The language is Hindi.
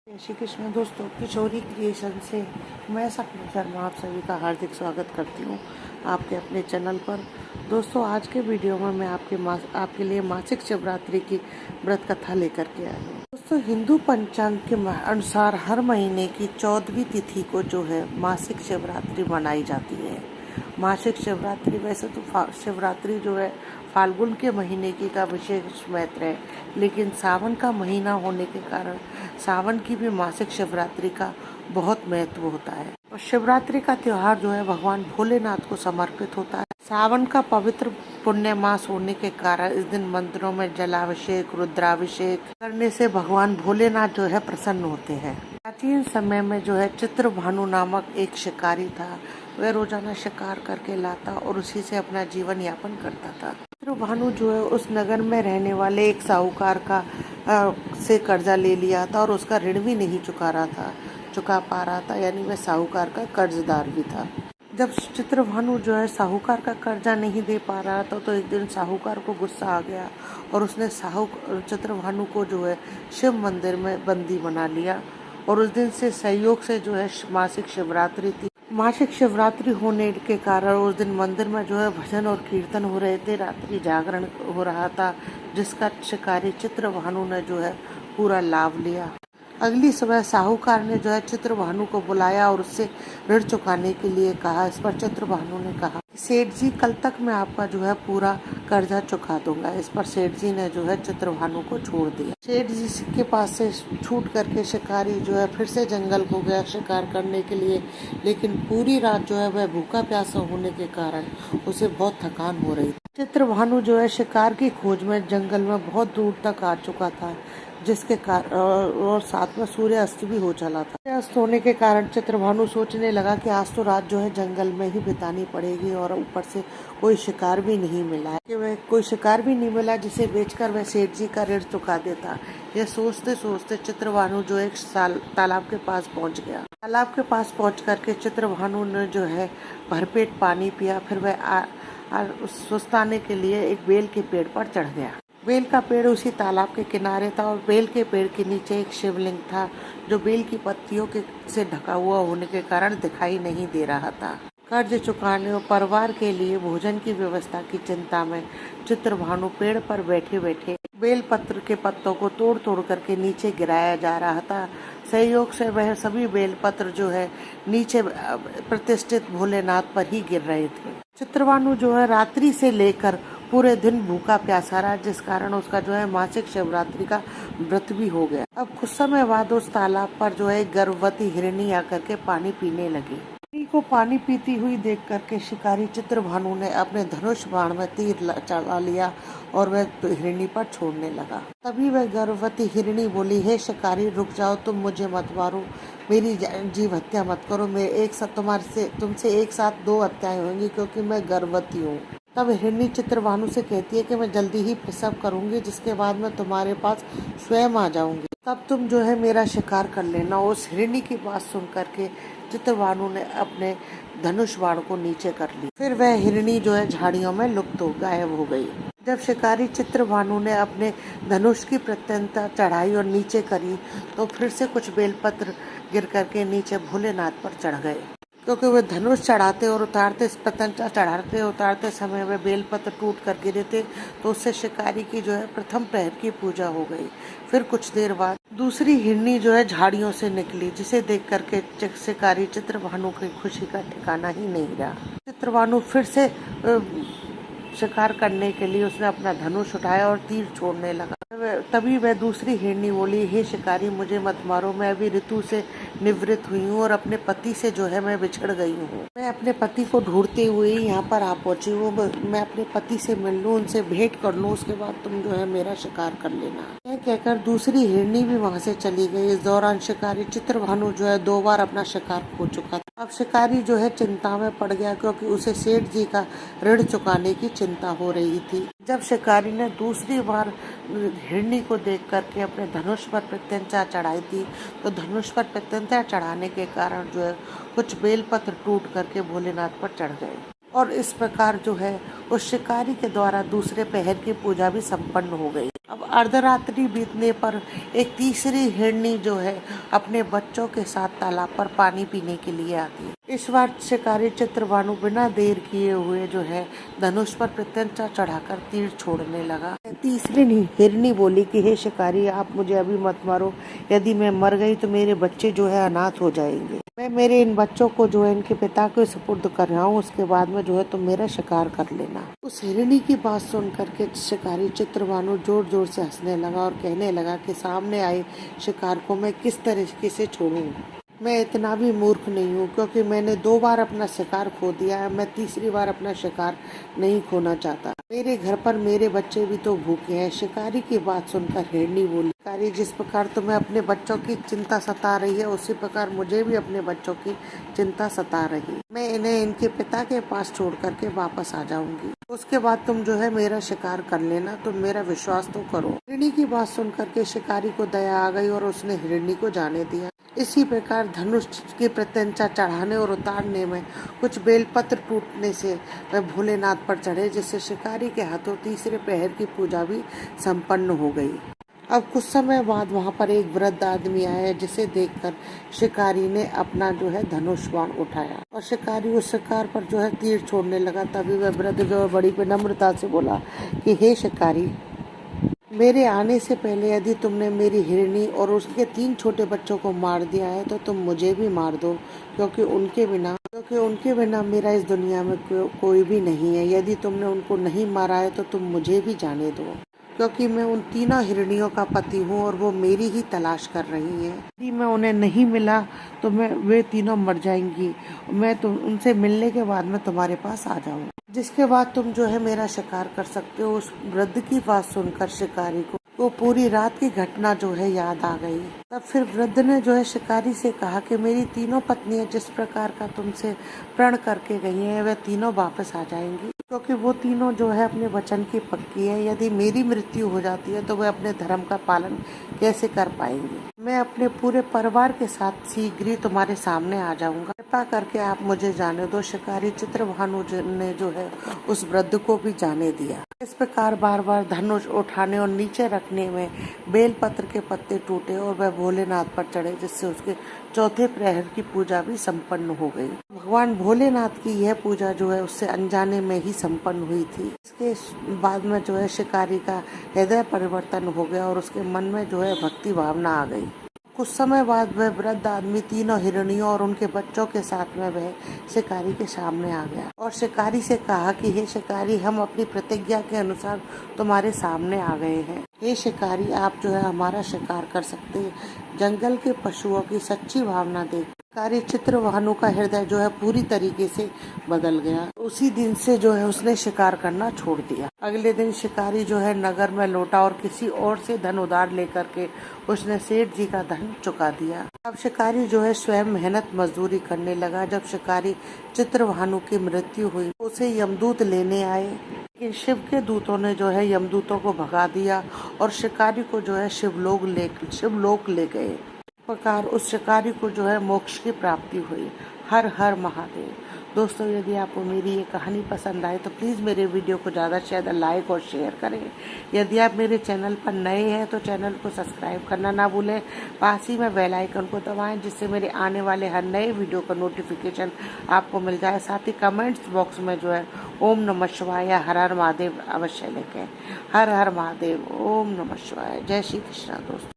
जय श्री कृष्ण दोस्तों, किशोरी क्रिएशन से मैं सपना शर्मा आप सभी का हार्दिक स्वागत करती हूँ आपके अपने चैनल पर। दोस्तों, आज के वीडियो में मैं आपके लिए मासिक शिवरात्रि की व्रत कथा लेकर के आई हूँ। दोस्तों, हिंदू पंचांग के अनुसार हर महीने की 14वीं तिथि को जो है मासिक शिवरात्रि मनाई जाती है। मासिक शिवरात्रि वैसे तो शिवरात्रि जो है फाल्गुन के महीने की का विशेष महत्व है, लेकिन सावन का महीना होने के कारण सावन की भी मासिक शिवरात्रि का बहुत महत्व होता है। और शिवरात्रि का त्योहार जो है भगवान भोलेनाथ को समर्पित होता है। सावन का पवित्र पुण्य मास होने के कारण इस दिन मंदिरों में जलाभिषेक, रुद्राभिषेक करने से भगवान भोलेनाथ जो है प्रसन्न होते हैं। प्राचीन समय में जो है चित्रभानु नामक एक शिकारी था। वह रोजाना शिकार करके लाता और उसी से अपना जीवन यापन करता था। चित्रभानु जो है उस नगर में रहने वाले एक साहूकार का से कर्जा ले लिया था और उसका ऋण भी नहीं चुका पा रहा था, यानी वह साहूकार का कर्जदार भी था। जब चित्रभानु जो है साहूकार का कर्जा नहीं दे पा रहा था तो एक दिन साहूकार को गुस्सा आ गया और उसने चित्रभानु को जो है शिव मंदिर में बंदी बना लिया। और उस दिन से संयोग से जो है मासिक शिवरात्रि थी। मासिक शिवरात्रि होने के कारण उस दिन मंदिर में जो है भजन और कीर्तन हो रहे थे, रात्रि जागरण हो रहा था, जिसका शिकारी चित्रभानु ने जो है पूरा लाभ लिया। अगली सुबह साहूकार ने जो है चित्रभानु को बुलाया और उससे ऋण चुकाने के लिए कहा। इस पर चित्रभानु ने कहा, सेठ जी, कल तक मैं आपका जो है पूरा कर्जा चुका दूंगा। इस पर सेठ जी ने जो है चित्रभानु को छोड़ दिया। सेठ जी के पास से छूट करके शिकारी जो है फिर से जंगल को गया शिकार करने के लिए, लेकिन पूरी रात जो है वह भूखा प्यासा होने के कारण उसे बहुत थकान हो रही थी। चित्रभानु जो है शिकार की खोज में जंगल में बहुत दूर तक आ चुका था, जिसके कारण और साथ में सूर्य अस्त भी हो चला था। सूर्य अस्त होने के कारण चित्रभानु सोचने लगा कि आज तो रात जो है जंगल में ही बितानी पड़ेगी और ऊपर से कोई शिकार भी नहीं मिला जिसे बेचकर वह सेठ जी का ऋण चुका देता। यह सोचते सोचते चित्रभानु जो एक तालाब के पास पहुंच गया। तालाब के पास पहुंच करके चित्रभानु ने जो है भरपेट पानी पिया। फिर वह सुस्ताने के लिए एक बेल के पेड़ पर चढ़ गया। बेल का पेड़ उसी तालाब के किनारे था और बेल के पेड़ के नीचे एक शिवलिंग था, जो बेल की पत्तियों से ढका हुआ होने के कारण दिखाई नहीं दे रहा था। कर्ज चुकाने और परिवार के लिए भोजन की व्यवस्था की चिंता में चित्रभानु पेड़ पर बैठे बैठे बेल पत्र के पत्तों को तोड़ तोड़ करके नीचे गिराया जा रहा था। संयोग से वह सभी बेल पत्र जो है नीचे प्रतिष्ठित भोलेनाथ पर ही गिर रहे थे। चित्रभानु जो है रात्रि से लेकर पूरे दिन भूखा प्यासा रहा, जिस कारण उसका जो है मासिक शिवरात्रि का व्रत भी हो गया। अब कुछ समय बाद उस तालाब पर जो है गर्भवती हिरणी आकर के पानी पीने लगी। हिरणी को पानी पीती हुई देख करके शिकारी चित्रभानु ने अपने धनुष बाण में तीर चला लिया और वह हिरणी पर छोड़ने लगा। तभी वह गर्भवती हिरणी बोली, हे शिकारी, रुक जाओ, तुम मुझे मत मारो, मेरी जीव हत्या मत करो। तुमसे एक साथ 2 हत्याएं होंगी, क्योंकि मैं गर्भवती हूँ। तब हिरणी चित्रभानु से कहती है कि मैं जल्दी ही प्रसव करूंगी, जिसके बाद मैं तुम्हारे पास स्वयं आ जाऊंगी, तब तुम जो है मेरा शिकार कर लेना। उस हिरणी की बात सुन करके चित्रभानु ने अपने धनुष बाण को नीचे कर ली। फिर वह हिरणी जो है झाड़ियों में गायब हो गई। जब शिकारी चित्रभानु ने अपने धनुष की प्रत्यंता चढ़ाई और नीचे करी तो फिर से कुछ बेलपत्र गिर करके नीचे भोलेनाथ पर चढ़ गए, क्योंकि वे धनुष चढ़ाते और उतारते समय वे बेलपत्र टूट कर गिरे थे। तो उससे शिकारी की जो है प्रथम प्रहर की पूजा हो गई। फिर कुछ देर बाद दूसरी हिरणी जो है झाड़ियों से निकली, जिसे देख करके शिकारी चित्रभानु की खुशी का ठिकाना ही नहीं रहा। चित्रभानु फिर से शिकार करने के लिए उसने अपना धनुष उठाया और तीर छोड़ने लगा। तभी वह दूसरी हिरणी बोली, हे शिकारी, मुझे मत मारो, मैं अभी ऋतु से निवृत्त हुई हूँ और अपने पति से जो है मैं बिछड़ गई हूँ। मैं अपने पति को ढूंढते हुए यहाँ पर आ पहुंची हूँ। मैं अपने पति से मिल लूँ, उनसे भेंट कर लूँ, उसके बाद तुम जो है मेरा शिकार कर लेना। यह कहकर दूसरी हिरणी भी वहाँ से चली गई। इस दौरान शिकारी चित्रभानु जो है 2 बार अपना शिकार खो चुका था। अब शिकारी जो है चिंता में पड़ गया, क्योंकि उसे सेठ जी का ऋण चुकाने की चिंता हो रही थी। जब शिकारी ने दूसरी बार हिरणी को देख करके अपने धनुष पर प्रत्यंचा चढ़ाई थी, तो धनुष पर प्रत्यंचा चढ़ाने के कारण जो है कुछ बेलपत्र टूट करके भोलेनाथ पर चढ़ गए। और इस प्रकार जो है उस शिकारी के द्वारा दूसरे पहर की पूजा भी संपन्न हो गई। अब अर्धरात्रि बीतने पर एक तीसरी हिरनी जो है अपने बच्चों के साथ तालाब पर पानी पीने के लिए आती है। इस बार शिकारी चित्रभानु बिना देर किए हुए जो है धनुष पर प्रत्यंचा चढ़ाकर तीर छोड़ने लगा। तीसरी हिरनी बोली कि हे शिकारी, आप मुझे अभी मत मारो, यदि मैं मर गई तो मेरे बच्चे जो है अनाथ हो जाएंगे। मैं मेरे इन बच्चों को जो है इनके पिता को सुपुर्द कर रहा हूँ, उसके बाद में जो है तुम मेरा शिकार कर लेना। उस हिरनी की बात सुन करके शिकारी चित्रभानु जोर जोर से हंसने लगा और कहने लगा कि सामने आए शिकार को मैं किस तरीके से छोड़ूं। मैं इतना भी मूर्ख नहीं हूँ, क्योंकि मैंने 2 बार अपना शिकार खो दिया है। मैं तीसरी बार अपना शिकार नहीं खोना चाहता। मेरे घर पर मेरे बच्चे भी तो भूखे हैं। शिकारी की बात सुनकर हिरनी बोली, शिकारी, जिस प्रकार तुम्हें अपने बच्चों की चिंता सता रही है, उसी प्रकार मुझे भी अपने बच्चों की चिंता सता रही। मैं इन्हें इनके पिता के पास छोड़ करके वापस आ जाऊंगी। उसके बाद तुम जो है मेरा शिकार कर लेना। तुम मेरा विश्वास तो करो। हिरनी की बात सुन करके शिकारी को दया आ गई और उसने हिरनी को जाने दिया। इसी प्रकार धनुष की प्रत्यंचा चढ़ाने और उतारने में कुछ बेलपत्र टूटने से वह भोलेनाथ पर चढ़े, जिससे शिकारी के हाथों तीसरे पहर की पूजा भी संपन्न हो गई। अब कुछ समय बाद वहां पर एक वृद्ध आदमी आया, जिसे देखकर शिकारी ने अपना जो है धनुष बाण उठाया और शिकारी उस शिकार पर जो है तीर छोड़ने लगा। तभी वह वृद्ध जो है बड़ी विनम्रता से बोला कि हे शिकारी, मेरे आने से पहले यदि तुमने मेरी हिरनी और उसके 3 छोटे बच्चों को मार दिया है तो तुम मुझे भी मार दो, क्योंकि उनके बिना मेरा इस दुनिया में कोई भी नहीं है। यदि तुमने उनको नहीं मारा है तो तुम मुझे भी जाने दो, क्योंकि मैं उन तीनों हिरनियों का पति हूँ और वो मेरी ही तलाश कर रही हैं। यदि मैं उन्हें नहीं मिला तो वे तीनों मर जाएंगी। मैं उनसे मिलने के बाद मैं तुम्हारे पास आ जाऊंगा, जिसके बाद तुम जो है मेरा शिकार कर सकते हो। उस वृद्ध की बात सुनकर शिकारी को वो पूरी रात की घटना जो है याद आ गई। तब फिर वृद्ध ने जो है शिकारी से कहा कि मेरी तीनों पत्नियां जिस प्रकार का तुमसे प्रण करके गई हैं, वह तीनों वापस आ जाएंगी, क्योंकि वो तीनों जो है अपने वचन की पक्की है। यदि मेरी मृत्यु हो जाती है तो वे अपने धर्म का पालन कैसे कर पाएंगे। मैं अपने पूरे परिवार के साथ शीघ्र ही तुम्हारे सामने आ जाऊंगा, कृपा करके आप मुझे जाने दो। शिकारी चित्रभानु ने जो है उस वृद्ध को भी जाने दिया। इस प्रकार बार बार धनुष उठाने और नीचे रखने में बेलपत्र के पत्ते टूटे और वह भोलेनाथ पर चढ़े, जिससे उसके चौथे प्रहर की पूजा भी संपन्न हो गई। भगवान भोलेनाथ की यह पूजा जो है उससे अनजाने में ही संपन्न हुई थी। इसके बाद में जो है शिकारी का हृदय परिवर्तन हो गया और उसके मन में जो है भक्ति भावना आ गई। कुछ समय बाद वह वृद्ध आदमी तीनों हिरनियों और उनके बच्चों के साथ में वह शिकारी के सामने आ गया और शिकारी से कहा कि हे शिकारी, हम अपनी प्रतिज्ञा के अनुसार तुम्हारे सामने आ गए हैं। हे शिकारी, आप जो है हमारा शिकार कर सकते हैं। जंगल के पशुओं की सच्ची भावना देख शिकारी चित्रभानु का हृदय जो है पूरी तरीके से बदल गया। उसी दिन से जो है उसने शिकार करना छोड़ दिया। अगले दिन शिकारी जो है नगर में लौटा और किसी और से धन उधार लेकर के उसने सेठ जी का धन चुका दिया। अब शिकारी जो है स्वयं मेहनत मजदूरी करने लगा। जब शिकारी चित्रभानु की मृत्यु हुई, उसे यमदूत लेने आए, लेकिन शिव के दूतों ने जो है यमदूतों को भगा दिया और शिकारी को जो है शिवलोक ले गए। प्रकार उस शिकारी को जो है मोक्ष की प्राप्ति हुई। हर हर महादेव। दोस्तों, यदि आपको मेरी ये कहानी पसंद आए तो प्लीज़ मेरे वीडियो को ज़्यादा से ज़्यादा लाइक और शेयर करें। यदि आप मेरे चैनल पर नए हैं तो चैनल को सब्सक्राइब करना ना भूलें। पास ही में बेल आइकन को दबाएं, जिससे मेरे आने वाले हर नए वीडियो का नोटिफिकेशन आपको मिल जाए। साथ ही कमेंट्स बॉक्स में जो है ओम नमः शिवाय या हर हर महादेव अवश्य लिखें। हर हर महादेव, ओम नमः शिवाय। जय श्री कृष्णा दोस्तों।